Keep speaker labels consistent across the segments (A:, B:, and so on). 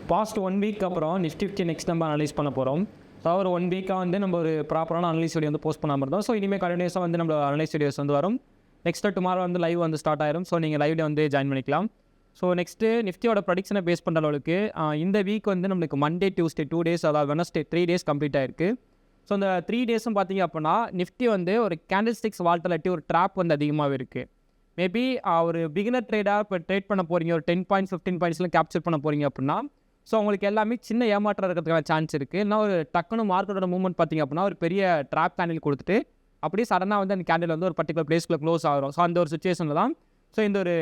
A: Past 1 week அப்புறம் Nifty 50 next நம்ம analyse பண்ண போகிறோம். ஸோ ஒரு 1 வீக்காக வந்து நம்ம ஒரு ப்ராப்பரான அனலைஸ் வீடியோ வந்து போஸ்ட் பண்ணாமல் இருந்தோம். ஸோ இனிமேல் கண்டினியூஸாக வந்து நம்ம அனலைஸ் வீடியோஸ் வந்து வரும். நெக்ஸ்ட்டு டுமாரோ வந்து லைவ் வந்து ஸ்டார்ட் ஆயிரும். ஸோ நீங்கள் லைவ்ல வந்து ஜாயின் பண்ணிக்கலாம். ஸோ நெக்ஸ்ட்டு நிஃப்டியோட ப்ரடிக்ஷனை பேஸ் பண்ணுற அளவுக்கு இந்த வீக் வந்து நம்மளுக்கு மண்டே டியூஸ்டே 2 டேஸ், அதாவது வெனஸ்டே 3 டேஸ் கம்ப்ளீட் ஆயிருக்கு. ஸோ இந்த 3 டேஸும் பார்த்தீங்க அப்படின்னா நிஃப்டி வந்து ஒரு கேண்டில் ஸ்டிக்ஸ் வால்டிலிட்டி, ஒரு ட்ராப் வந்து அதிகமாகவே இருக்குது. மேபி ஒரு பிகினர் ட்ரேடாக இப்போ ட்ரேட் பண்ண போகிறீங்க, ஒரு 10 பாயிண்ட்ஸ் 15 பாயிண்ட்ஸ்லாம் கேப்சர் பண்ண போகிறீங்க அப்படின்னா ஸோ உங்களுக்கு எல்லாமே சின்ன ஏமாற்றம் இருக்கிறதுக்கான சான்ஸ் இருக்குது. இல்லைனா ஒரு டக்குனு மார்க்கெட்டோட மூவ்மெண்ட் பார்த்திங்க அப்படின்னா ஒரு பெரிய ட்ராப் கேண்டில் கொடுத்துட்டு அப்படியே சடனாக வந்து அந்த கேண்டில் வந்து ஒரு பர்டிகுலர் பிளேஸ்க்குள்ள க்ளோஸ் ஆகும். ஸோ அந்த ஒரு சுச்சுவேஷனில் தான் ஸோ இந்த ஒரு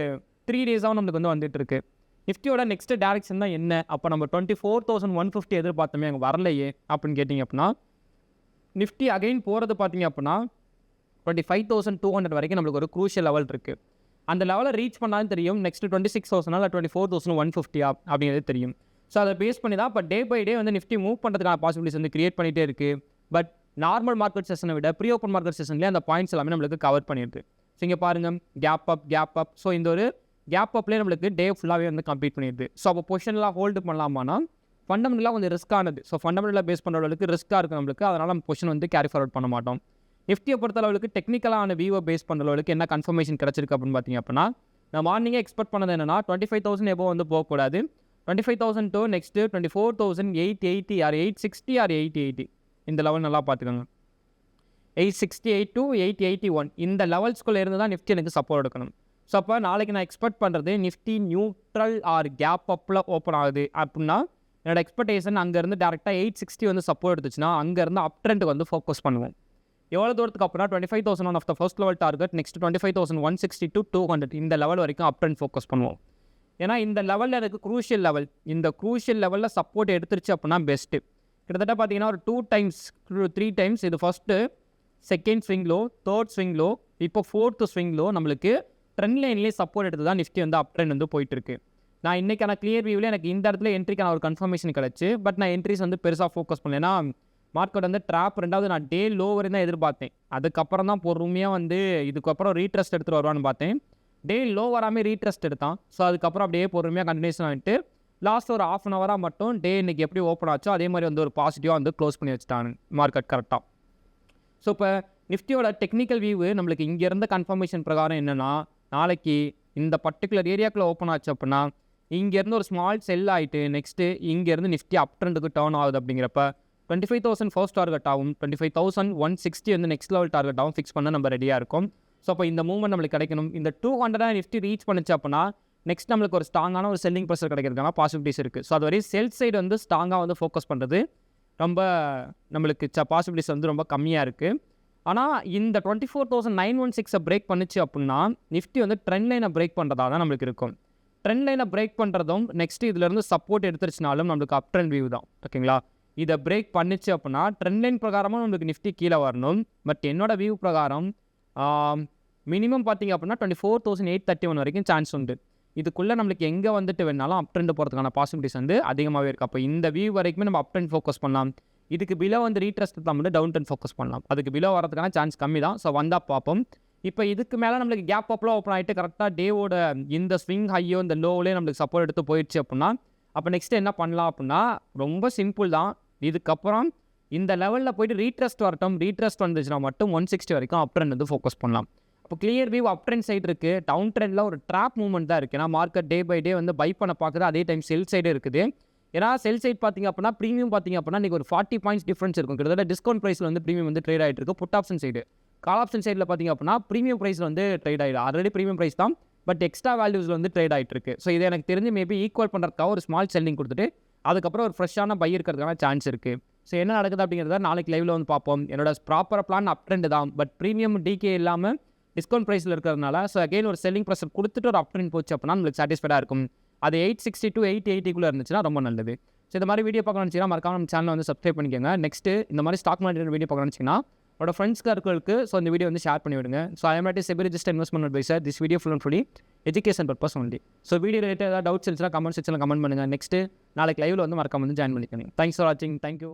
A: 3 டேஸாகவும் நம்மளுக்கு வந்து வந்துட்டு இருக்கு. நிஃப்டியோட நெக்ஸ்ட் டேரக்ஷன் தான் என்ன? அப்போ நம்ம 24,150 எதிர்பார்த்தோமே அங்கே வரலையே அப்படின்னு கேட்டிங்க அப்படின்னா, நிஃப்டி அகைன் போகிறது பார்த்தீங்க அப்படின்னா 25,200 வரைக்கும் நம்மளுக்கு ஒரு க்ரூஷியல் லெவல் இருக்குது. அந்த லெவலை ரீச் பண்ணாலும் தெரியும் நெக்ஸ்ட் 26,000 இல்லை 24,150 அப்படிங்கிறது தெரியும். ஸோ அதை பேஸ் பண்ணி தான் இப்போ டே பை டே வந்து நிஃப்டி மூவ் பண்ணுறதுக்கான பாசிபிலிட்டிஸ் வந்து கிரியேட் பண்ணிகிட்டே இருக்குது. பட் நார்மல் மார்க்கெட் செஷனை விட ப்ரீ ஓப்பன் மார்க்கெட் செஷன்லேயே அந்த பாயிண்ட்ஸ் எல்லாமே நம்மளுக்கு கவர் பண்ணிடுது. ஸோ இங்கே பாருங்கள், கேப் அப். ஸோ இந்த ஒரு கேப் அப்லேயே நம்மளுக்கு டே ஃபுல்லாகவே வந்து கம்ப்ளீட் பண்ணிடுது. ஸோ அப்போ பொசிஷன்லாம் ஹோல்டு பண்ணலாமான்னா ஃபண்டமெண்டலாக கொஞ்சம் ரிஸ்க்கானது. ஸோ ஃபண்டமெண்டலாக பேஸ் பண்ணுற அளவுக்கு ரிஸ்க்காக இருக்குது நம்மளுக்கு. அதனால் நம்ம பொசிஷன் வந்து கேரி ஃபார்வர்ட் பண்ண மாட்டோம். நிஃப்டியை பொறுத்தளவுக்கு டெக்னிக்கலான வியூவை பேஸ் பண்ணுற அளவுக்கு என்ன கன்ஃபர்மேஷன் கிடச்சிருக்கு அப்படின்னு பார்த்தீங்க அப்படின்னா, நான் மார்னிங்கே எக்ஸ்பெக்ட் பண்ணது என்னென்னா 25,000 எபோ வந்து போகக்கூடாது. 25,000 to நெக்ஸ்ட்டு 24,880 ஆர் 860 ஆர் 880 இந்த லெவல் நல்லா பார்த்துக்கோங்க. 868 to 881 இந்த லெவல்ஸ்குள்ளே இருந்து தான் நிஃப்டி எனக்கு சப்போர்ட் எடுக்கணும். ஸோ அப்போ நாளைக்கு நான் எக்ஸ்பெக்ட் பண்ணுறது நிஃப்டி நியூட்ரல் ஆர் கேப் அப்பில் ஓப்பன் ஆகுது அப்படின்னா என்னோட எக்ஸ்பெக்டேஷன் அங்கேருந்து டேரெக்டாக 860 வந்து சப்போர்ட் எடுத்துச்சுன்னா அங்கேருந்து அப் ட்ரெண்டுக்கு வந்து ஃபோக்கஸ் பண்ணுவோம். எவ்வளோ தூரத்துக்கு அப்புறம் 25,000 one of the first level target, next 25,160 to 200 இந்த லெவல் வரைக்கும் அப் ட்ரெண்ட் ஃபோக்கஸ் பண்ணுவோம். ஏன்னா இந்த லெவலில் எனக்கு க்ரூஷியல் லெவல், இந்த க்ரூஷியல் லெவலில் சப்போர்ட் எடுத்துருச்சு அப்படின்னா பெஸ்ட்டு. கிட்டத்தட்ட பார்த்தீங்கன்னா ஒரு 2 times 3 times இது first, second swing low, third swing low, இப்போ 4th ஸ்விங் லோ நம்மளுக்கு ட்ரெண்ட் லைன்லேயே சப்போர்ட் எடுத்து தான் நிஃப்டி வந்து அப் ட்ரெண்ட் வந்து போயிட்டுருக்கு. நான் இன்றைக்கான கிளியர் வியூவில் எனக்கு இந்த இடத்துல என்ட்ரிக்கான ஒரு கன்ஃபர்மேஷன் கிடச்சி. பட் நான் என்ட்ரிஸ் வந்து பெருசாக ஃபோக்கஸ் பண்ணல. ஏன்னா மார்க்கெட் வந்து ட்ராப், ரெண்டாவது நான் டே லோ வரையும் தான் எதிர்பார்த்தேன். அதுக்கப்புறம் தான் பொறுமையாக வந்து இதுக்கப்புறம் ரீட்ரஸ்ட் எடுத்துகிட்டு வருவான்னு பார்த்தேன். டே லோ வராமல் ரீட்ரஸ்ட் எடுத்தான். ஸோ அதுக்கப்புறம் அப்படியே பொறுமையாக கண்டினியூஷன் ஆகிட்டு லாஸ்ட் ஒரு ½ an hour மட்டும் டே இன்றைக்கி எப்படி ஓப்பன் ஆச்சோ அதே மாதிரி வந்து ஒரு பாசிட்டிவாக வந்து க்ளோஸ் பண்ணி வச்சுட்டாங்க மார்க்கெட் கரெக்டாக. ஸோ இப்போ நிஃப்டியோட டெக்னிக்கல் வியூவு நம்மளுக்கு இங்கே இருந்த கன்ஃபர்மேஷன் பிரகாரம் என்னென்னா, நாளைக்கு இந்த பர்டிகுலர் ஏரியாக்குள்ளே ஓப்பன் ஆச்சு அப்படின்னா இங்கேருந்து ஒரு ஸ்மால் செல் ஆகிட்டு நெக்ஸ்ட்டு இங்கேருந்து நிஃப்டி அப் ட்ரெண்டுக்கு டர்ன் ஆகுது. அப்படிங்கிறப்ப 25,000 ஃபர்ஸ்ட் டார்கெட் ஆகும், 25,160 வந்து நெக்ஸ்ட் லெவல் டார்கெட் ஆகும் ஃபிக்ஸ் பண்ண நம்ம ரெடியாக இருக்கும். ஸோ அப்போ இந்த மூவ்மெண்ட் நம்மளுக்கு கிடைக்கணும். இந்த 200 நிஃப்டி ரீச் பண்ணிச்சு அப்படின்னா நெக்ஸ்ட் நம்மளுக்கு ஒரு ஸ்ட்ராங்கான ஒரு செல்லிங் ப்ரெஷர் கிடைக்கிறதுக்கான பாசிபிலிட்டிஸ் இருக்குது. ஸோ அது வரையும் செல் சைடு வந்து ஸ்ட்ராங்காக வந்து ஃபோக்கஸ் பண்ணுறது ரொம்ப நம்மளுக்கு பாசிபிலிட்டிஸ் வந்து ரொம்ப கம்மியாக இருக்குது. ஆனால் இந்த 24,916 பிரேக் பண்ணிச்சு அப்படின்னா நிஃப்டி வந்து ட்ரெண்ட் லைனை பிரேக் பண்ணுறதா தான் நம்மளுக்கு இருக்கும். ட்ரெண்ட் லைனை பிரேக் பண்ணுறதும் நெக்ஸ்ட்டு இதிலேருந்து சப்போர்ட் எடுத்துருச்சுனாலும் நம்மளுக்கு அப் ட்ரெண்ட் வியூ தான். ஓகேங்களா? இதை பிரேக் பண்ணிச்சு அப்படின்னா ட்ரெண்ட் லைன் பிரகாரமாக நம்மளுக்கு நிஃப்டி கீழே வரணும். பட் என்னோட வியூ பிரகாரம் மினிமம் பார்த்திங்க அப்படின்னா 24,831 வரைக்கும் சான்ஸ் உண்டு. இதுக்குள்ளே நம்மளுக்கு எங்கே வந்துட்டு வேணாலும் அப் ட்ரெண்ட் போகிறதுக்கான பாசிபிலிட்டிஸ் வந்து அதிகமாகவே இருக்குது. அப்போ இந்த வியூ வரைக்குமே நம்ம அப் ட்ரெண்ட் ஃபோக்கஸ் பண்ணலாம். இதுக்கு பிலோ வந்து ரீட்ரஸ்ட் தான் வந்து டவுன் ட்ரெண்ட் ஃபோக்கஸ் பண்ணலாம். அதுக்கு பிலோ வரதுக்கான சான்ஸ் கம்மி தான். ஸோ வந்தால் பார்ப்போம். இப்போ இதுக்கு மேலே நம்மளுக்கு கேப் அப்லாம் ஓப்பன் ஆகிட்டு கரெக்டாக டேவோட இந்த ஸ்விங் ஹையோ இந்த லோவிலே நம்மளுக்கு சப்போர்ட் எடுத்து போயிடுச்சு அப்படின்னா அப்போ நெக்ஸ்ட்டு என்ன பண்ணலாம் அப்படின்னா ரொம்ப சிம்பிள் தான். இதுக்கப்புறம் இந்த லெவலில் போய்ட்டு ரீட்ரஸ்ட் வரட்டும். ரீட்ரஸ்ட் வந்துச்சுன்னா மட்டும் 160 வரைக்கும் அப் ட்ரெண்ட் வந்து ஃபோக்கஸ் பண்ணலாம். அப்போ கிளியர் வியூ அப் ட்ரெண்ட் சைடு இருக்குது. டவுன் ட்ரெண்டில் ஒரு ட்ராப் மூவ்மெண்ட் தான் இருக்குது. ஏன்னா மார்க்கெட் டே பை டே வந்து பை பண்ண பார்க்குது, அதே டைம் செல் சைடு இருக்குது. ஏன்னா செல் சைட் பார்த்திங்க அப்படின்னா ப்ரீமியம் பார்த்திங்க அப்படின்னா இன்றைக்கி ஒரு 40 பாயிண்ட்ஸ் டிஃப்ரென்ஸ் இருக்கும். கிட்டத்தட்ட டிஸ்கவுண்ட் ப்ரைஸில் வந்து ப்ரீமியம் வந்து ட்ரேட் ஆகிட்டு இருக்குது. Put option side, call option சைடில் பார்த்திங்க அப்படின்னா ப்ரீமியம் ப்ரைஸில் வந்து ட்ரேட் ஆகிடும். ஆல்ரெடி ப்ரீமியம் ப்ரைஸ் தான், பட் எக்ஸ்ட்ரா வேல்யூஸில் வந்து ட்ரேட் ஆகிட்டு இருக்குது. ஸோ இதை எனக்கு தெரிஞ்சு மேபி ஈக்குவல் பண்ணுறதுக்காக ஒரு ஸ்மால் செல்லிங் கொடுத்துட்டு அதுக்கப்புறம் ஒரு ஃப்ரெஷ்ஷான பை இருக்கிறதுக்கான சான்ஸ் இருக்குது. ஸோ என்ன நடக்குது அப்படிங்கிறத நாளைக்கு லைவில் வந்து பார்ப்போம். என்னோட ப்ராப்பர் பிளான் அப் ட்ரெண்ட் தான். பட் ப்ரீமியம் டிகே இல்லாமல் டிஸ்கவுண்ட் ப்ரைஸில் இருக்கிறதுனால ஸோ அகைன் ஒரு செல்லிங் ப்ரெஷர் கொடுத்துட்டு ஒரு அப் ட்ரெண்ட் போச்சு அப்படின்னா நம்மளுக்கு சாட்டிஸ்ஃபைடாக இருக்கும். அது 860 to 880 இருந்துச்சுன்னா ரொம்ப நல்லது. ஸோ இந்த மாதிரி வீடியோ பார்க்கணும்னு வச்சுன்னா மறக்காம நம்ம சேனலை வந்து சப்ஸ்கிரைப் பண்ணிக்கோங்க. நெக்ஸ்ட்டு இந்த மாதிரி ஸ்டாக் மார்க்கெட் வீடியோ பார்க்கணும்னு வச்சிங்கன்னா உங்களோட ஃப்ரெண்ட்ஸ்க்கு இருக்கிறதுக்கு ஸோ இந்த வீடியோ வந்து ஷேர் பண்ணி விடுங்க. So I am not SEBI registered investment advisor. This video full and fully education purpose only. So video related ஏதாவது டவுட்ஸ் இருந்துச்சுன்னா கமெண்ட் செக்ஷனில் கமெண்ட் பண்ணுங்கள். நெக்ஸ்ட்டு நாளைக்கு லைவில் வந்து மறக்காம வந்து ஜாயின் பண்ணிக்கோங்க. தேங்க்ஸ் ஃபார் வாட்சிங். தேங்க்யூ.